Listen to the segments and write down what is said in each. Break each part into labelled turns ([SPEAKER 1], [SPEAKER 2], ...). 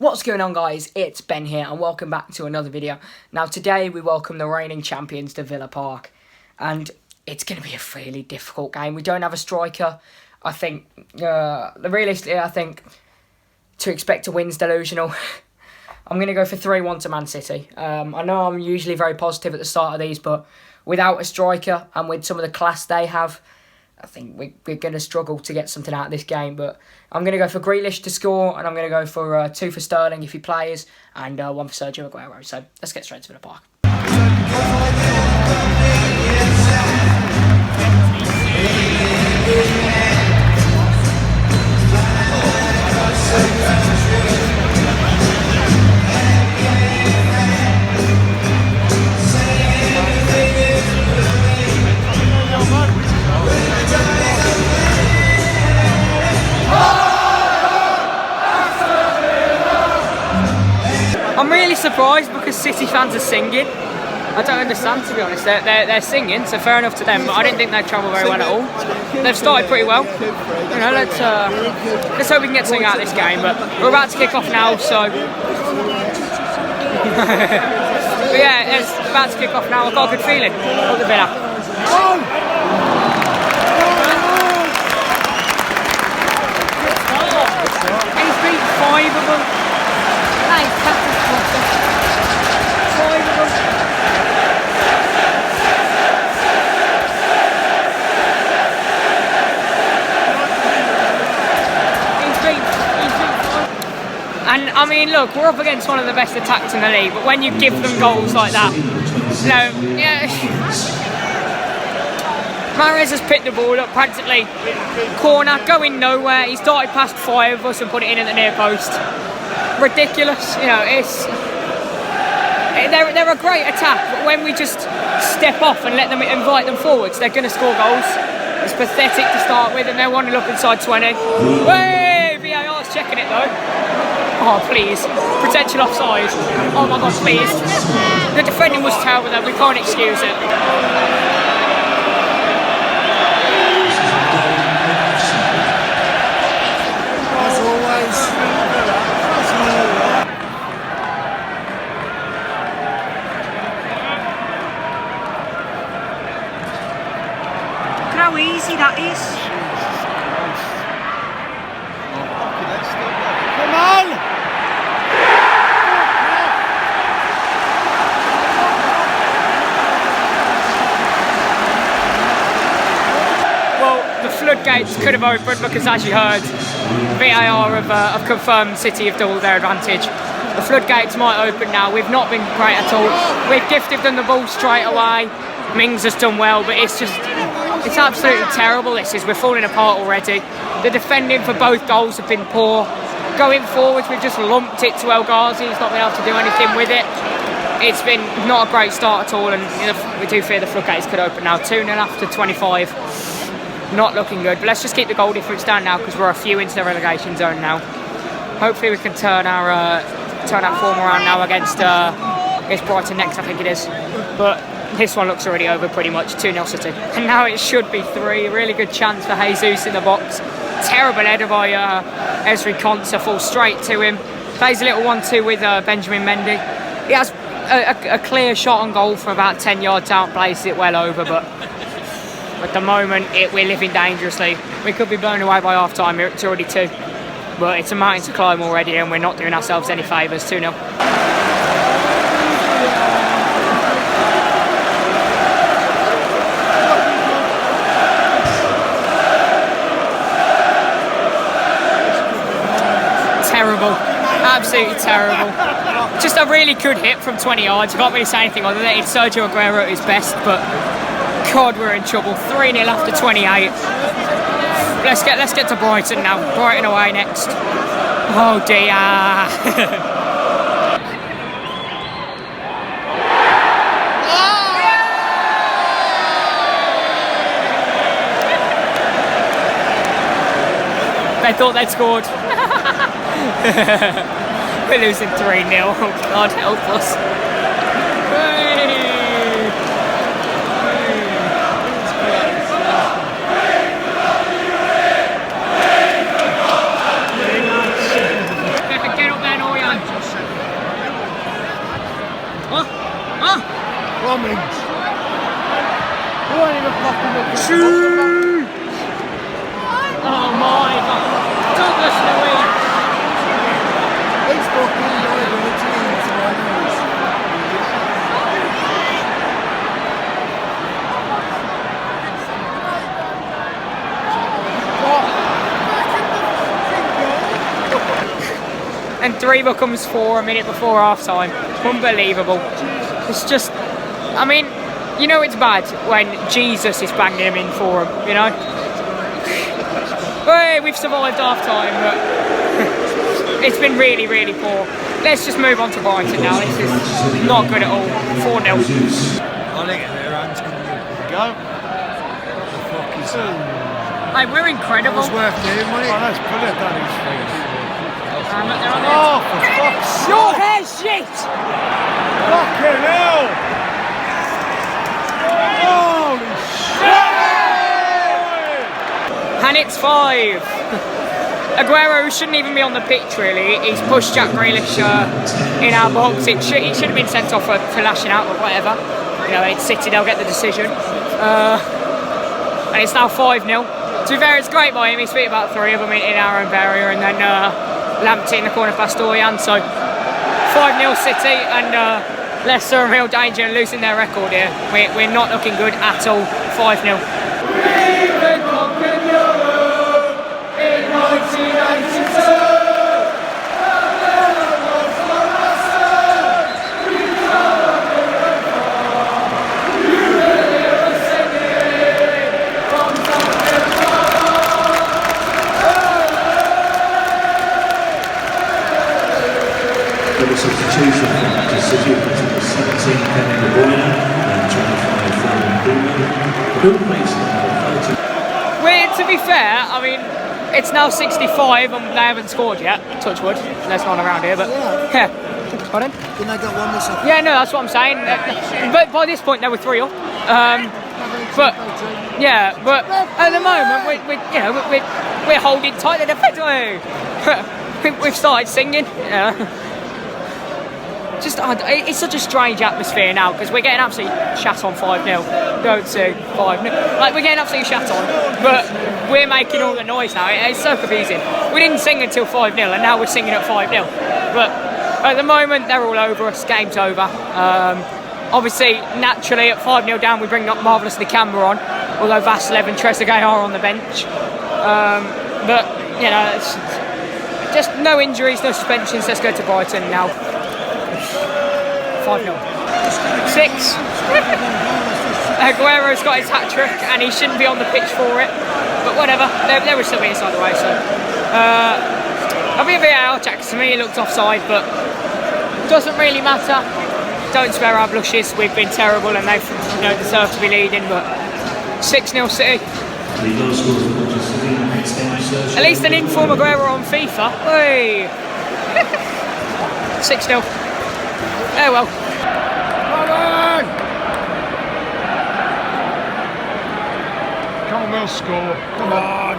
[SPEAKER 1] What's going on, guys? It's Ben here and welcome back to another video. Now today we welcome the reigning champions to Villa Park and it's going to be a really difficult game. We don't have a striker. I think, realistically, I think to expect a win's delusional. I'm going to go for 3-1 to Man City. I know I'm usually very positive at the start of these, but without a striker and with some of the class they have, I think we're going to struggle to get something out of this game. But I'm going to go for Grealish to score, and I'm going to go for 2 for Sterling if he plays, and 1 for Sergio Aguero. So let's get straight to the park. I'm really surprised because City fans are singing. I don't understand, to be honest. They're singing, so fair enough to them. But I didn't think they'd travel very well at all. They've started pretty well. You know, let's hope we can get something out of this game. But we're about to kick off now, so but yeah, it's about to kick off now. I've got a good feeling. Look at the Villa. He's beat 5 of them. And I mean, look, we're up against one of the best attacks in the league, but when you give them goals like that, you know, yeah. Mahrez has picked the ball up practically corner, going nowhere. He's darted past 5 of us and put it in at the near post. Ridiculous, you know. They're a great attack, but when we just step off and let them invite them forwards, they're going to score goals. It's pathetic to start with, and they're 1-0 up inside 20. Way, VAR's checking it though. Oh, please. Potential offside. Oh my God, please. The defending was terrible though, we can't excuse it.
[SPEAKER 2] As always.
[SPEAKER 3] Look how easy that is.
[SPEAKER 2] Come on!
[SPEAKER 1] The floodgates could have opened because, as you heard, VAR have confirmed City have doubled their advantage. The floodgates might open now. We've not been great at all. We've gifted them the ball straight away. Mings has done well, but it's absolutely terrible. We're falling apart already. The defending for both goals have been poor. Going forwards, we've just lumped it to El Ghazi. He's not been able to do anything with it. It's been not a great start at all, and we do fear the floodgates could open now. 2-0 after 25. Not looking good, but let's just keep the goal difference down now because we're a few into the relegation zone now. Hopefully we can turn our form around now against Brighton next, I think it is. But this one looks already over pretty much. 2-0 City. And now it should be 3. Really good chance for Jesus in the box. Terrible header by Ezri Konsa, falls straight to him. Plays a little 1-2 with Benjamin Mendy. He has a clear shot on goal from about 10 yards out, plays it well over, but at the moment, we're living dangerously. We could be blown away by half time. It's already 2. But it's a mountain to climb already, and we're not doing ourselves any favours. 2-0. Terrible. Absolutely terrible. Just a really good hit from 20 yards. I can't really say anything other than it's Sergio Aguero at his best, but God, we're in trouble. 3-0 after 28. Let's get to Brighton now. Brighton away next. Oh dear. They thought they'd scored. We're losing 3-0. Oh God, help us. Get up there, Orion.
[SPEAKER 2] Bombings. You weren't even fucking looking.
[SPEAKER 1] Oh my God. Douglas Louise.
[SPEAKER 2] He's fucking annoying with the teams, my nose.
[SPEAKER 1] And 3 becomes 4 a minute before half time. Unbelievable. It's just, I mean, you know it's bad when Jesus is banging him in for him, you know? Hey, we've survived half time, but it's been really, really poor. Let's just move on to Brighton now. This is not good at all. 4-0.
[SPEAKER 2] I think their hands can go. The fuck is that?
[SPEAKER 1] Hey, we're incredible.
[SPEAKER 2] It was worth doing, wasn't it? Oh, that's brilliant, that is.
[SPEAKER 1] They're on
[SPEAKER 2] Oh, for fuck's sake!
[SPEAKER 1] your hair, shit!
[SPEAKER 2] Fucking hell! Holy shit!
[SPEAKER 1] And it's 5. Aguero shouldn't even be on the pitch, really. He's pushed Jack Grealish in our box. He should have been sent off for lashing out, but whatever. You know, it's City, they'll get the decision. And it's now 5-0. To be fair, it's great by him. He's beat about 3 of them in our own area, and then lamped it in the corner past Dorian. So 5-0 City, and Leicester are in real danger and losing their record here. We're not looking good at all. 5-0.
[SPEAKER 4] Substitution to City, 17 Kevin De Bruyne and 25 Bruno makes
[SPEAKER 1] Well, to be fair, I mean, it's now 65 and they haven't scored yet. Touch wood. There's none around here, but yeah. Pardon?
[SPEAKER 2] Didn't they get one this up?
[SPEAKER 1] Yeah, no, that's what I'm saying. But by this point, they were 3 up. But yeah, but at the moment, we're holding tight to the defence. We've started singing. Yeah. Just, it's such a strange atmosphere now because we're getting absolutely shat on 5-0. Don't say 5-0. Like, we're getting absolutely shat on, but we're making all the noise now. It's so confusing. We didn't sing until 5-0, and now we're singing at 5-0. But at the moment, they're all over us. Game's over. Obviously, naturally, at 5-0 down, we bring up Marvellously Camber on, although Vassilev and Trezeguet are on the bench. But, you know, it's just no injuries, no suspensions. Let's go to Brighton now. 5-0. 6. Aguero's got his hat-trick and he shouldn't be on the pitch for it. But whatever, they were still inside the way, so... I'll be a VAR check. To me it looked offside, but doesn't really matter. Don't spare our blushes. We've been terrible and they've deserved to be leading, but 6-0 City. At least an inform Aguero on FIFA. Hey. 6-0. Oh well.
[SPEAKER 2] Come on, we'll score. Come on.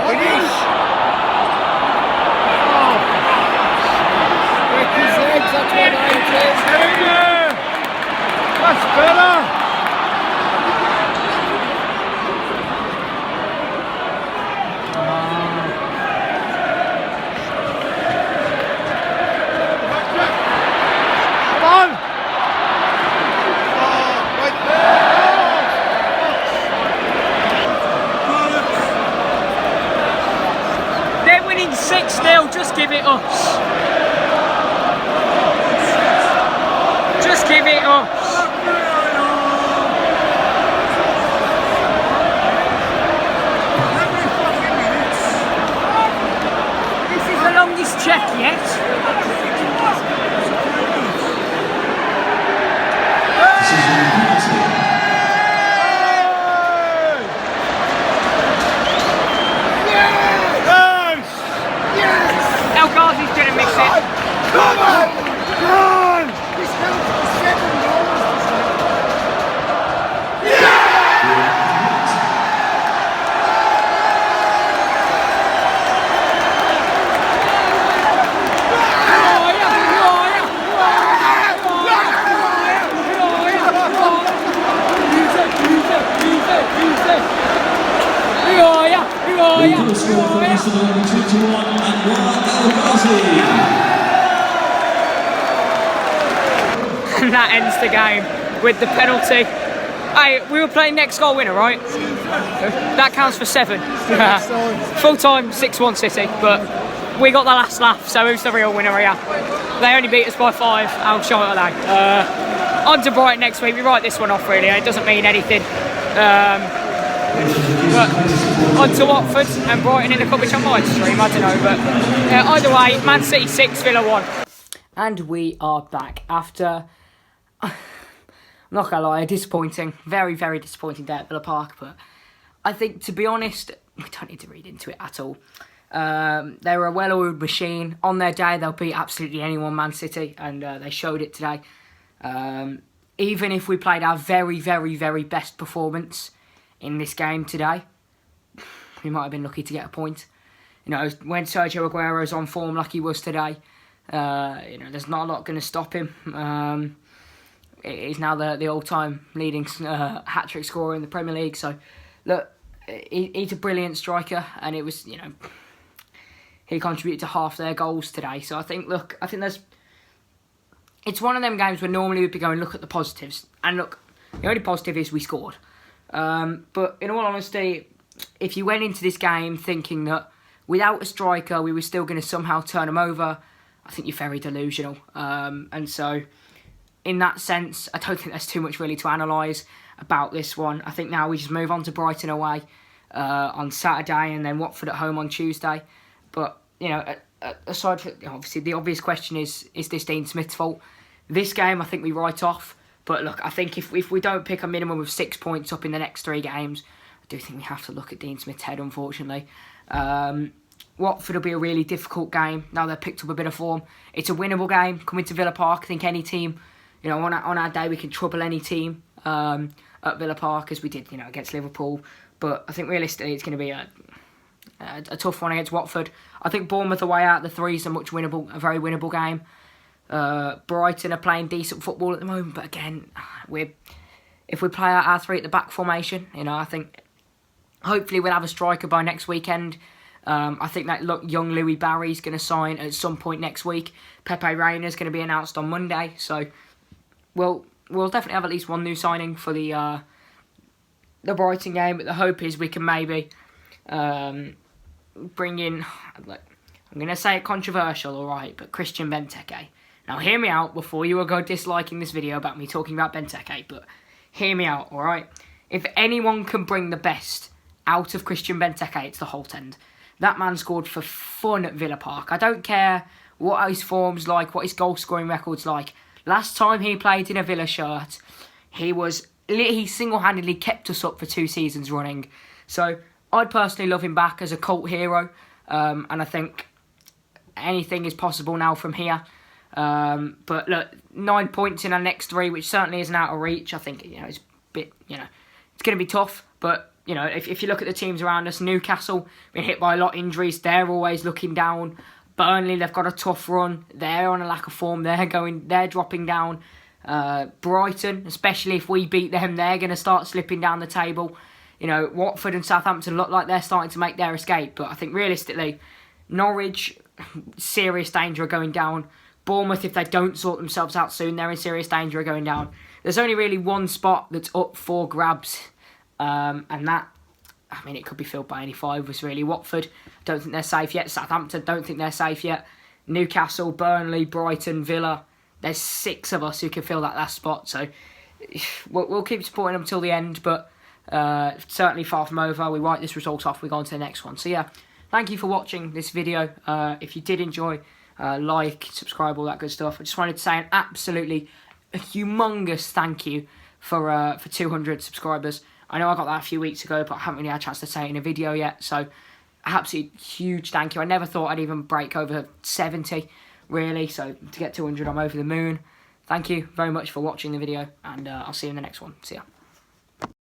[SPEAKER 2] Finish. Break his legs, that's what I did. That's better.
[SPEAKER 1] They're winning 6-0, just give it us. Just give it us. This is the longest check yet. He's going to mix it.
[SPEAKER 2] Come on! Come on! He's down to 7 goals.
[SPEAKER 1] and that ends the game with the penalty. Hey, we were playing next goal winner, right? That counts for 7. Full time 6-1 City, but we got the last laugh, so who's the real winner here? They only beat us by 5, how short are they? On to Brighton next week. We write this one off really, it doesn't mean anything. But on to Watford and Brighton in the cup, which I might stream, I don't know. But either way, Man City 6, Villa 1. And we are back after, I'm not gonna lie, a disappointing, very, very disappointing day at Villa Park. But I think, to be honest, we don't need to read into it at all. They were a well-oiled machine. On their day, they'll beat absolutely anyone, Man City, and they showed it today. Even if we played our very, very, very best performance in this game today, we might have been lucky to get a point. You know, when Sergio Aguero's on form like he was today, you know, there's not a lot going to stop him. He's now the all-time leading hat-trick scorer in the Premier League. So, look, he's a brilliant striker, and it was, you know, he contributed to half their goals today. So I think, look, I think it's one of them games where normally we'd be going, look at the positives. And look, the only positive is we scored. But in all honesty, if you went into this game thinking that without a striker we were still going to somehow turn them over, I think you're very delusional. And so, in that sense, I don't think there's too much really to analyse about this one. I think now we just move on to Brighton away on Saturday and then Watford at home on Tuesday. But, you know, aside from, obviously, the obvious question is this Dean Smith's fault? This game, I think we write off. But look, I think if we don't pick a minimum of 6 points up in the next 3 games, I do think we have to look at Dean Smith's head, unfortunately. Watford will be a really difficult game. Now they've picked up a bit of form. It's a winnable game. Coming to Villa Park, I think any team, you know, on our day we can trouble any team at Villa Park, as we did, you know, against Liverpool. But I think realistically it's going to be a tough one against Watford. I think Bournemouth away out the 3 is a very winnable game. Brighton are playing decent football at the moment, but again, if we play our 3 at the back formation, you know, I think hopefully we'll have a striker by next weekend. I think that young Louis Barry's going to sign at some point next week. Pepe Reina's going to be announced on Monday, so we'll definitely have at least one new signing for the Brighton game. But the hope is we can maybe bring in, like, I'm going to say it controversial, alright, but Christian Benteke. Now hear me out before you will go disliking this video about me talking about Benteke, but hear me out, alright? If anyone can bring the best out of Christian Benteke, it's the Holt End. That man scored for fun at Villa Park. I don't care what his form's like, what his goal-scoring record's like. Last time he played in a Villa shirt, he single-handedly kept us up for 2 seasons running. So I'd personally love him back as a cult hero, and I think anything is possible now from here. But look, 9 points in our next 3, which certainly isn't out of reach. I think, you know, it's a bit, you know, it's going to be tough. But, you know, if you look at the teams around us, Newcastle been hit by a lot of injuries. They're always looking down. Burnley, they've got a tough run. They're on a lack of form. They're dropping down. Brighton, especially if we beat them, they're going to start slipping down the table. You know, Watford and Southampton look like they're starting to make their escape. But I think realistically, Norwich, serious danger of going down. Bournemouth, if they don't sort themselves out soon, they're in serious danger of going down. There's only really one spot that's up for grabs, and that, I mean, it could be filled by any 5 of us, really. Watford, don't think they're safe yet. Southampton, don't think they're safe yet. Newcastle, Burnley, Brighton, Villa, there's 6 of us who can fill that last spot. So we'll keep supporting them till the end, but certainly far from over. We write this result off, we go on to the next one. So yeah, thank you for watching this video. If you did enjoy, like, subscribe, all that good stuff. I just wanted to say an absolutely humongous thank you for 200 subscribers. I know I got that a few weeks ago, but I haven't really had a chance to say it in a video yet. So, absolutely huge thank you. I never thought I'd even break over 70, really. So, to get 200, I'm over the moon. Thank you very much for watching the video, and I'll see you in the next one. See ya.